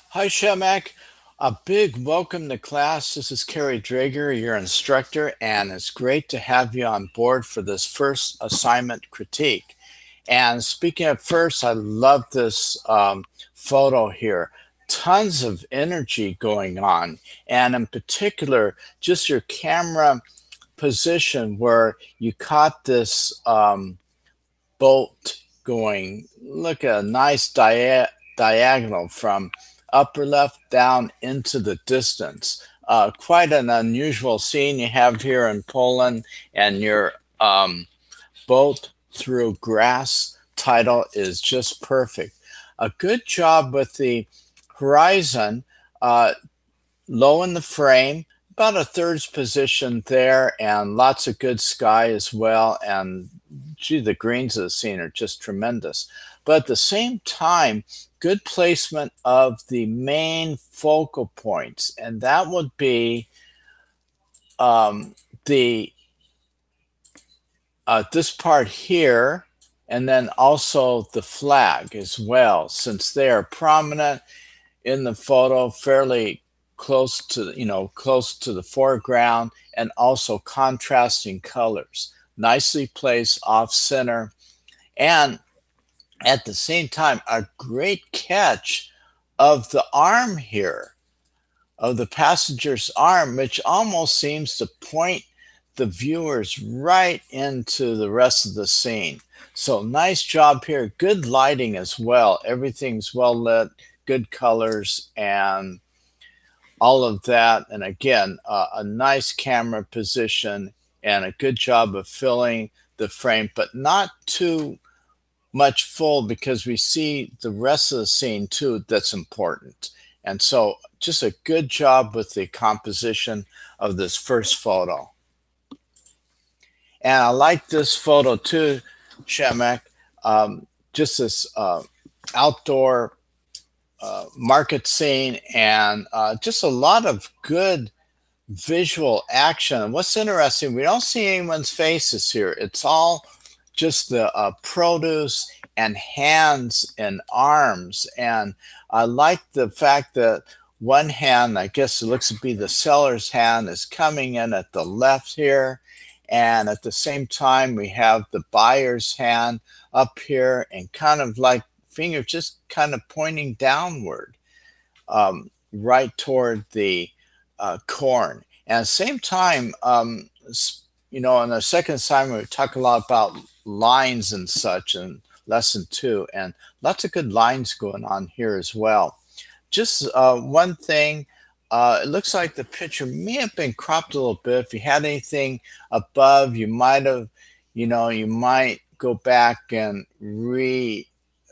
Hi, Shemek. A big welcome to class. This is Kerry Drager, your instructor, and it's great to have you on board for this first assignment critique. And speaking of first, I love this photo here. Tons of energy going on, and in particular, just your camera position where you caught this bolt going. Look at a nice diagonal from upper left down into the distance. Quite an unusual scene you have here in Poland, and your boat through grass title is just perfect. A good job with the horizon, uh, low in the frame, about a third's position there, and lots of good sky as well. And gee, the greens of the scene are just tremendous. But at the same time, good placement of the main focal points, and that would be um, the this part here, and then also the flag as well, since they are prominent in the photo, fairly close to close to the foreground, and also contrasting colors, nicely placed off center, and at the same time a great catch of the arm here, of the passenger's arm, which almost seems to point the viewers right into the rest of the scene. So nice job here. Good lighting as well. Everything's well lit, good colors, and all of that. And again, a nice camera position and a good job of filling the frame, but not too much full, because we see the rest of the scene too that's important. And so just a good job with the composition of this first photo. And I like this photo too, Shemek. Just this outdoor market scene, and just a lot of good visual action. What's interesting, we don't see anyone's faces here. It's all just the produce and hands and arms. And I like the fact that one hand, I guess it looks to be the seller's hand, is coming in at the left here. And at the same time, we have the buyer's hand up here, and kind of like finger just kind of pointing downward, right toward the corn. And at the same time, in the second assignment, we talk a lot about lines and such in lesson 2, and lots of good lines going on here as well. Just one thing, it looks like the picture may have been cropped a little bit. If you had anything above, you might have, you might go back and redo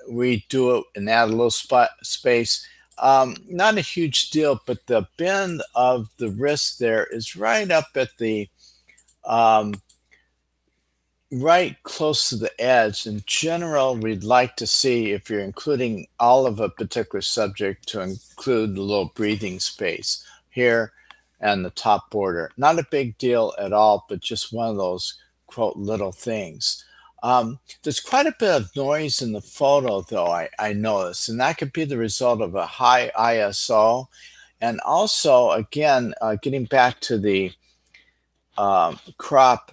it and add a little space. Not a huge deal, but the bend of the wrist there is right up at the right close to the edge. In general, we'd like to see, if you're including all of a particular subject, to include a little breathing space here and the top border. Not a big deal at all, but just one of those quote little things. There's quite a bit of noise in the photo, though, I noticed, and that could be the result of a high ISO. And also, again, getting back to the crop,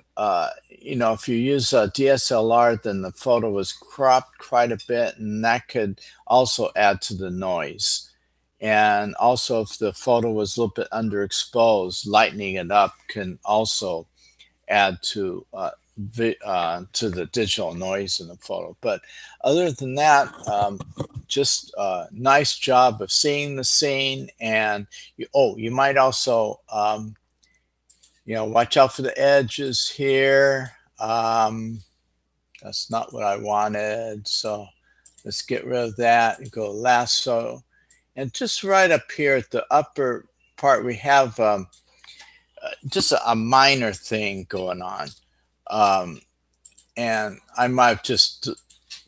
if you use a DSLR, then the photo was cropped quite a bit, and that could also add to the noise. And also, if the photo was a little bit underexposed, lightening it up can also add to the digital noise in the photo. But other than that, just a nice job of seeing the scene. And you might also watch out for the edges here. That's not what I wanted. So let's get rid of that and go lasso. And just right up here at the upper part, we have just a minor thing going on. And I might have just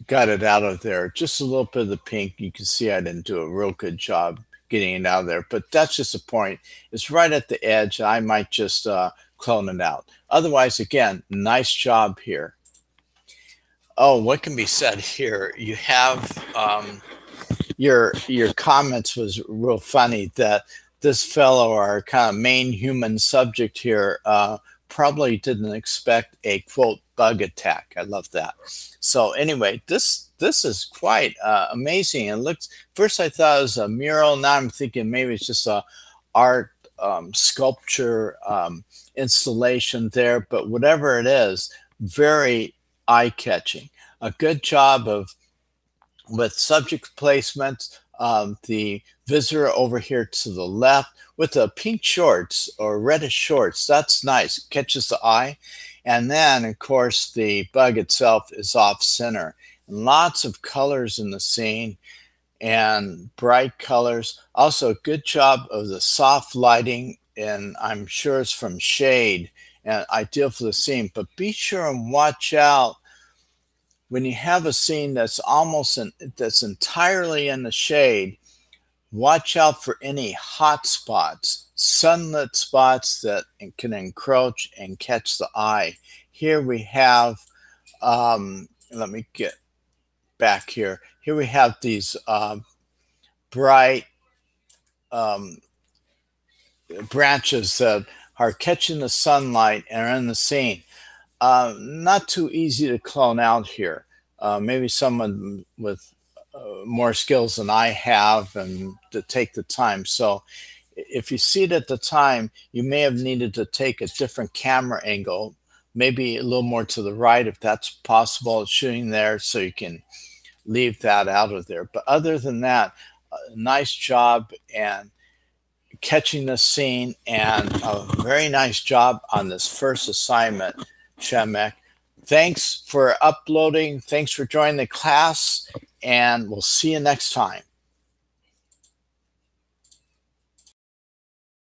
got it out of there. Just a little bit of the pink. You can see I didn't do a real good job getting it out of there, but that's just a point. It's right at the edge. I might just clone it out. Otherwise, again, nice job here. Oh, what can be said here? You have your comments was real funny that this fellow, our kind of main human subject here, probably didn't expect a quote bug attack. I love that. So anyway, this is quite amazing. It looks, first I thought it was a mural. Now I'm thinking maybe it's just a art sculpture installation there, but whatever it is, very eye-catching. A good job of with subject placement. The visitor over here to the left with the pink shorts or reddish shorts, that's nice, catches the eye. And then of course the bug itself is off center. Lots of colors in the scene and bright colors. Also, good job of the soft lighting, and I'm sure it's from shade and ideal for the scene. But be sure and watch out when you have a scene that's that's entirely in the shade. Watch out for any hot spots, sunlit spots that can encroach and catch the eye. Here we have, let me get back here. Here we have these bright branches that are catching the sunlight and are in the scene. Not too easy to clone out here. Maybe someone with more skills than I have and to take the time. So if you see it at the time, you may have needed to take a different camera angle, maybe a little more to the right if that's possible, shooting there so you can leave that out of there. But other than that, nice job and catching the scene, and a very nice job on this first assignment, Shemek. Thanks for uploading. Thanks for joining the class, and we'll see you next time.